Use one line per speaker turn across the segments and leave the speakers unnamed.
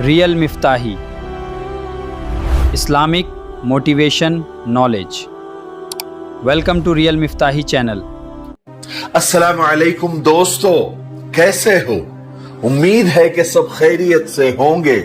Real Miftahi, Islamic Motivation Knowledge. Welcome to Real Miftahi channel.
अस्सलामु अलैकुम दोस्तों, कैसे हो? उम्मीद है कि सब खैरियत से होंगे।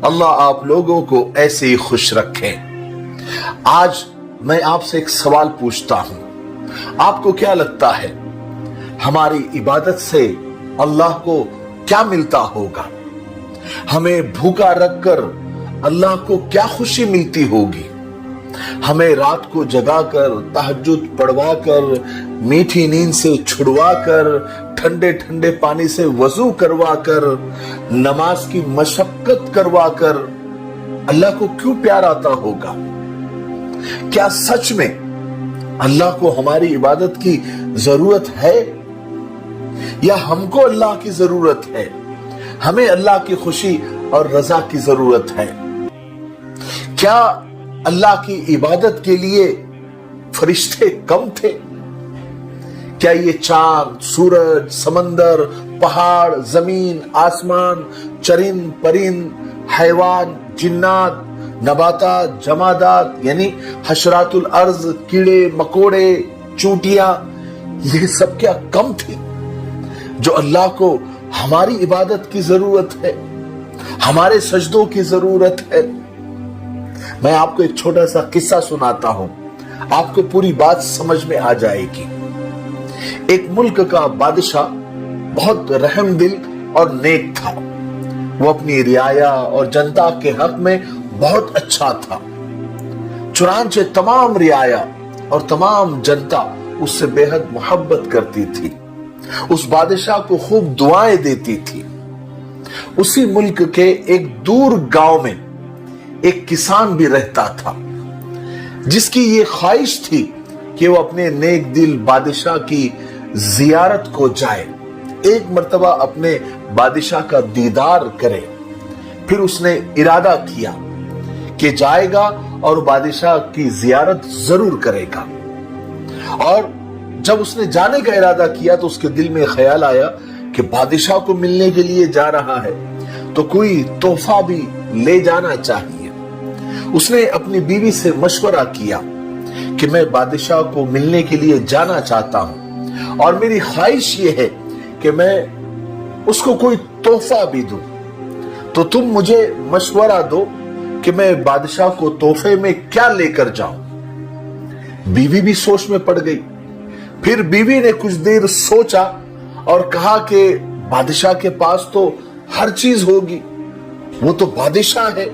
अल्लाह आप लोगों को ऐसे ही खुश रखे। आज मैं आपसे एक सवाल पूछता हूं, आपको क्या लगता है हमारी इबादत से अल्लाह को क्या मिलता होगा? हमें भूखा रखकर अल्लाह को क्या खुशी मिलती होगी? हमें रात को जगाकर, तहज्जुद पढ़वाकर, मीठी नींद से छुड़वाकर, ठंडे ठंडे पानी से वजू करवाकर, नमाज की मशक्कत करवाकर अल्लाह को क्यों प्यार आता होगा? क्या सच में अल्लाह को हमारी इबादत की जरूरत है या हमको अल्लाह की जरूरत है? हमें अल्लाह की खुशी और रजा की जरूरत है। क्या अल्लाह की इबादत के लिए फरिश्ते कम थे? क्या ये चांद, सूरज, समंदर, पहाड़, जमीन, आसमान, चरिंद परिंद, हैवान, जिन्नात, नबातात, जमादात यानी हशरातुल अर्ज, कीड़े मकोड़े, चूंटियां, ये सब क्या कम थी जो अल्लाह को हमारी इबादत की जरूरत है, हमारे सजदों की जरूरत है? मैं आपको एक छोटा सा किस्सा सुनाता हूं, आपको पूरी बात समझ में आ जाएगी। एक मुल्क का बादशाह बहुत रहमदिल और नेक था। वो अपनी रियाया और जनता के हक में बहुत अच्छा था। चुनांचे तमाम रियाया और तमाम जनता उससे बेहद मोहब्बत करती थी, उस बादशाह को खूब दुआएं देती थी। उसी मुल्क के एक दूर गांव में एक किसान भी रहता था, जिसकी ये ख्वाहिश थी कि वो अपने नेक दिल बादशाह की जियारत को जाए, एक मर्तबा अपने बादशाह का दीदार करे। फिर उसने इरादा किया कि जाएगा और बादशाह की जियारत जरूर करेगा। और जब उसने जाने का इरादा किया तो उसके दिल में ख्याल आया कि बादशाह को मिलने के लिए जा रहा है तो कोई तोहफा भी ले जाना चाहिए। उसने अपनी बीवी से मशवरा किया कि मैं बादशाह को मिलने के लिए जाना चाहता हूं और मेरी ख्वाहिश ये है कि मैं उसको कोई तोहफा भी दूं, तो तुम मुझे मशवरा दो कि मैं बादशाह को तोहफे में क्या लेकर जाऊं। बीवी भी सोच में पड़ गई। फिर बीवी ने कुछ देर सोचा और कहा कि बादशाह के पास तो हर चीज होगी, वो तो बादशाह है,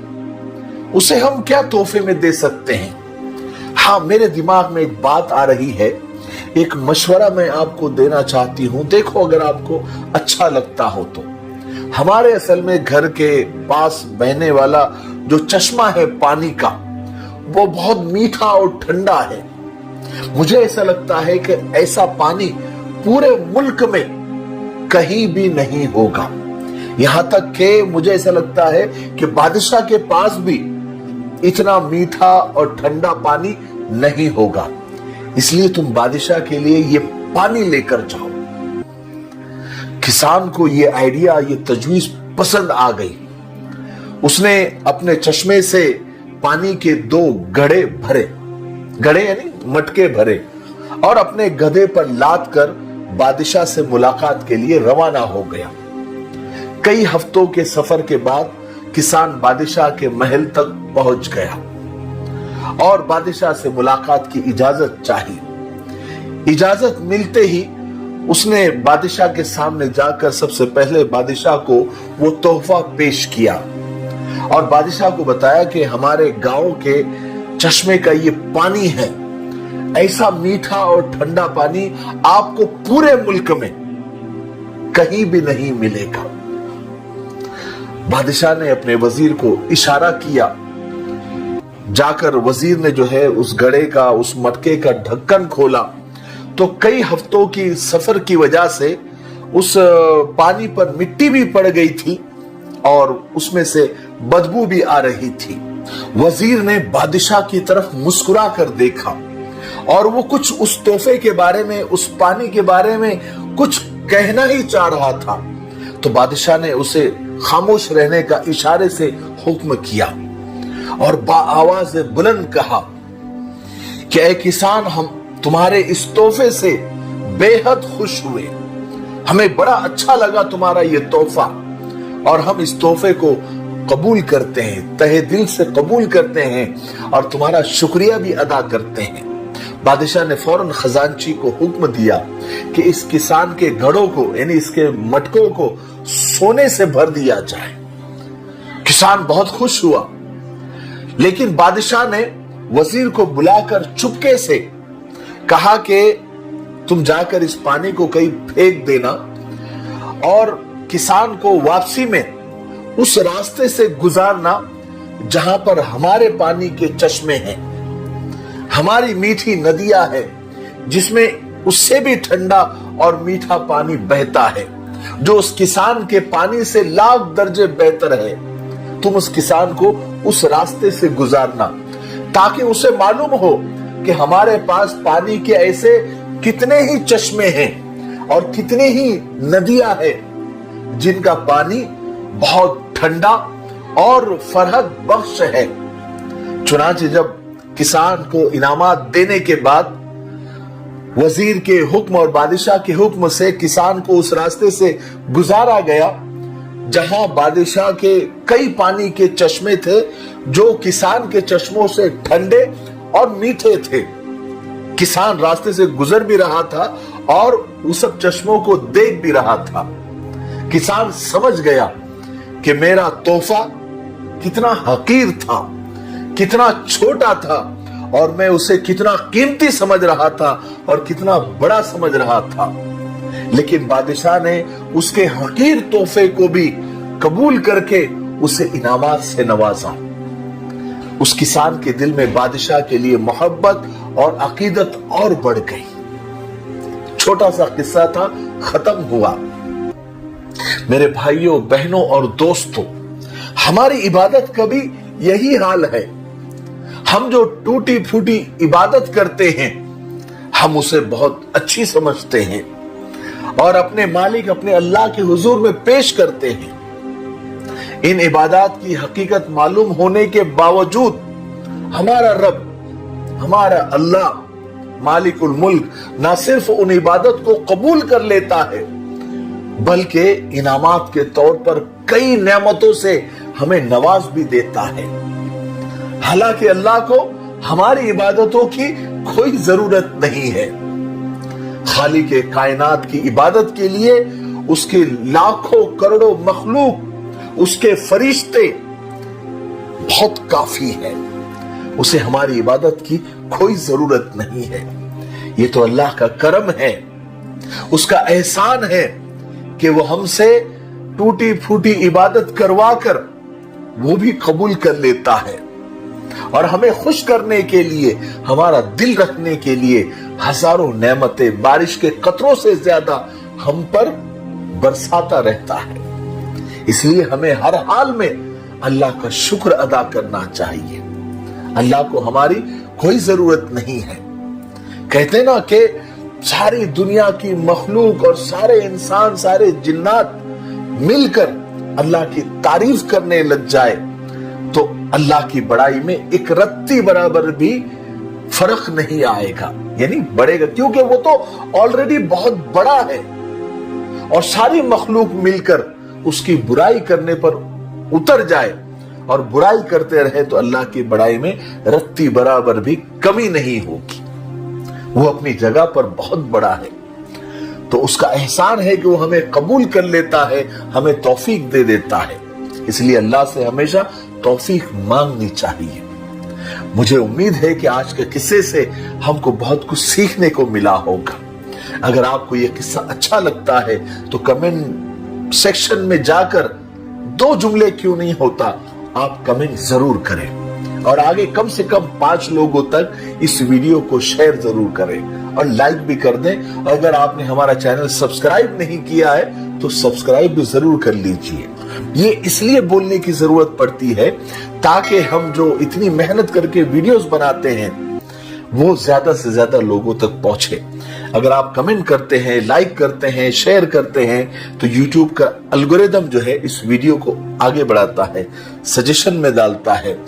उसे हम क्या तोहफे में दे सकते हैं? हाँ, मेरे दिमाग में एक बात आ रही है, एक मशवरा मैं आपको देना चाहती हूं, देखो अगर आपको अच्छा लगता हो तो। हमारे असल में घर के पास बहने वाला जो चश्मा है पानी का, वो बहुत मीठा और ठंडा है। मुझे ऐसा लगता है कि ऐसा पानी पूरे मुल्क में कहीं भी नहीं होगा। यहां तक कि मुझे ऐसा लगता है कि बादशाह के पास भी इतना मीठा और ठंडा पानी नहीं होगा। इसलिए तुम बादशाह के लिए ये पानी लेकर जाओ। किसान को ये आइडिया, ये तजवीज पसंद आ गई। उसने अपने चश्मे से पानी के 2 घड़े भरे, घड़े यानी मटके भरे, और अपने गधे पर लाद कर बादशाह से मुलाकात के लिए रवाना हो गया। कई हफ्तों के सफर के बाद किसान बादशाह के महल तक पहुंच गया और बादशाह से मुलाकात की इजाजत चाहिए। इजाजत मिलते ही उसने बादशाह के सामने जाकर सबसे पहले बादशाह को वो तोहफा पेश किया और बादशाह को बताया कि हमारे गांव के चश्मे का ये पानी है, ऐसा मीठा और ठंडा पानी आपको पूरे मुल्क में कहीं भी नहीं मिलेगा। बादशाह ने अपने वजीर को इशारा किया। जाकर वजीर ने जो है उस घड़े का, उस मटके का ढक्कन खोला तो कई हफ्तों की सफर की वजह से उस पानी पर मिट्टी भी पड़ गई थी और उसमें से बदबू भी आ रही थी। वजीर ने बादशाह की तरफ मुस्कुरा कर देखा और वो कुछ उस तोहफे के बारे में, उस पानी के बारे में कुछ कहना ही चाह रहा था। तो बादशाह ने उसे खामोश रहने का इशारे से हुक्म किया और बाआवाज़ बुलंद कहा कि ऐ किसान, हम तुम्हारे इस तोहफे से बेहद खुश हुए। हमें बड़ा अच्छा लगा तुम्हारा ये तोहफा और हम इस तोहफे को कबूल करते हैं, तहे दिल से कबूल करते हैं और तुम्हारा शुक्रिया भी अदा करते हैं। बादशाह ने फौरन खजांची को हुक्म दिया कि इस किसान के घड़ों को, यानी इसके मटकों को सोने से भर दिया जाए। किसान बहुत खुश हुआ, लेकिन बादशाह ने वजीर को बुलाकर चुपके से कहा कि तुम जाकर इस पानी को कहीं फेंक देना और किसान को वापसी में उस रास्ते से गुजारना जहां पर हमारे पानी के चश्मे हैं, हमारी मीठी नदियां हैं जिसमें उससे भी ठंडा और मीठा पानी बहता है, जो उस किसान के पानी से लाख दर्जे बेहतर है। तुम उस किसान को उस रास्ते से गुजारना ताकि उसे मालूम हो कि हमारे पास पानी के ऐसे कितने ही चश्मे हैं और कितनी ही नदियां हैं जिनका पानी बहुत ठंडा और फरहत बख्श है। चुनांचे जब किसान को इनामात देने के बाद वजीर के हुक्म और बादशाह के हुक्म से किसान को उस रास्ते से गुजारा गया जहां बादशाह के कई पानी के चश्मे थे जो किसान के चश्मों से ठंडे और मीठे थे। किसान रास्ते से गुजर भी रहा था और उस सब चश्मों को देख भी रहा था। किसान समझ गया कि मेरा तोहफा कितना हकीर था, कितना छोटा था और मैं उसे कितना कीमती समझ रहा था और कितना बड़ा समझ रहा था। लेकिन बादशाह ने उसके हकीर तोहफे को भी कबूल करके उसे इनामात से नवाजा। उस किसान के दिल में बादशाह के लिए मोहब्बत और अकीदत और बढ़ गई। छोटा सा किस्सा था, खत्म हुआ। मेरे भाइयों, बहनों और दोस्तों, हमारी इबादत का भी यही हाल है। हम जो टूटी फूटी इबादत करते हैं, हम उसे बहुत अच्छी समझते हैं और अपने मालिक, अपने अल्लाह के हुजूर में पेश करते हैं। इन इबादत की हकीकत मालूम होने के बावजूद हमारा रब, हमारा अल्लाह मालिकुल मुल्क ना सिर्फ उन इबादत को कबूल कर लेता है बल्कि इनामात के तौर पर कई नेमतों से हमें नवाज भी देता है। हालांकि अल्लाह को हमारी इबादतों की कोई जरूरत नहीं है। खालिक के कायनात की इबादत के लिए उसके लाखों करोड़ों मखलूक, उसके फरिश्ते बहुत काफी है। उसे हमारी इबादत की कोई जरूरत नहीं है। ये तो अल्लाह का करम है, उसका एहसान है कि वो हमसे टूटी फूटी इबादत करवा कर वो भी कबूल कर लेता है और हमें खुश करने के लिए, हमारा दिल रखने के लिए हजारों नेमतें बारिश के कतरों से ज्यादा हम पर बरसाता रहता है। इसलिए हमें हर हाल में अल्लाह का शुक्र अदा करना चाहिए। अल्लाह को हमारी कोई जरूरत नहीं है। कहते ना कि सारी दुनिया की मखलूक और सारे इंसान, सारे जिन्नात मिलकर अल्लाह की तारीफ करने लग जाए तो अल्लाह की बड़ाई में एक रत्ती बराबर भी फर्क नहीं आएगा, यानी बढ़ेगा, क्योंकि वो तो ऑलरेडी बहुत बड़ा है। और सारी मखलूक मिलकर उसकी बुराई करने पर उतर जाए और बुराई करते रहे तो अल्लाह की बड़ाई में रत्ती बराबर भी कमी नहीं होगी। वो अपनी जगह पर बहुत बड़ा है, तो उसका एहसान है कि वो हमें कबूल कर लेता है, हमें तौफीक दे देता है। इसलिए अल्लाह से हमेशा तौफीक मांगनी चाहिए। मुझे उम्मीद है कि आज के किस्से से हमको बहुत कुछ सीखने को मिला होगा। अगर आपको यह किस्सा अच्छा लगता है तो कमेंट सेक्शन में जाकर 2 जुमले क्यों नहीं होता, आप कमेंट जरूर करें और आगे कम से कम 5 लोगों तक इस वीडियो को शेयर जरूर करें और लाइक भी कर दें। अगर आपने हमारा चैनल सब्सक्राइब नहीं किया है तो सब्सक्राइब भी जरूर कर लीजिए। ये इसलिए बोलने की जरूरत पड़ती है ताकि हम जो इतनी मेहनत करके वीडियोस बनाते हैं वो ज्यादा से ज्यादा लोगों तक पहुंचे। अगर आप कमेंट करते हैं, लाइक करते हैं, शेयर करते हैं तो YouTube का एल्गोरिदम जो है इस वीडियो को आगे बढ़ाता है, सजेशन में डालता है,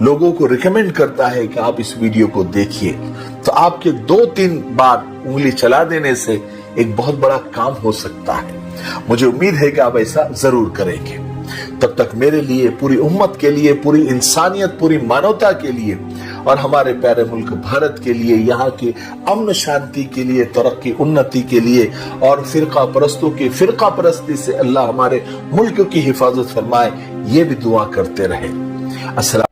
लोगों को रिकमेंड करता है कि आप इस वीडियो को देखिए। तो आपके 2-3 बार उंगली चला देने से एक बहुत बड़ा काम हो सकता है। मुझे उम्मीद है कि आप ऐसा जरूर करेंगे। तब तक मेरे लिए, पूरी उम्मत के लिए, पूरी इंसानियत, पूरी मानवता के लिए और हमारे प्यारे मुल्क भारत के लिए, यहाँ की अमन शांति के लिए, तरक्की उन्नति के लिए और फिरका परस्तों की फिरका परस्ती से अल्लाह हमारे मुल्क की हिफाजत फरमाए, ये भी दुआ करते रहे। अस्सलाम।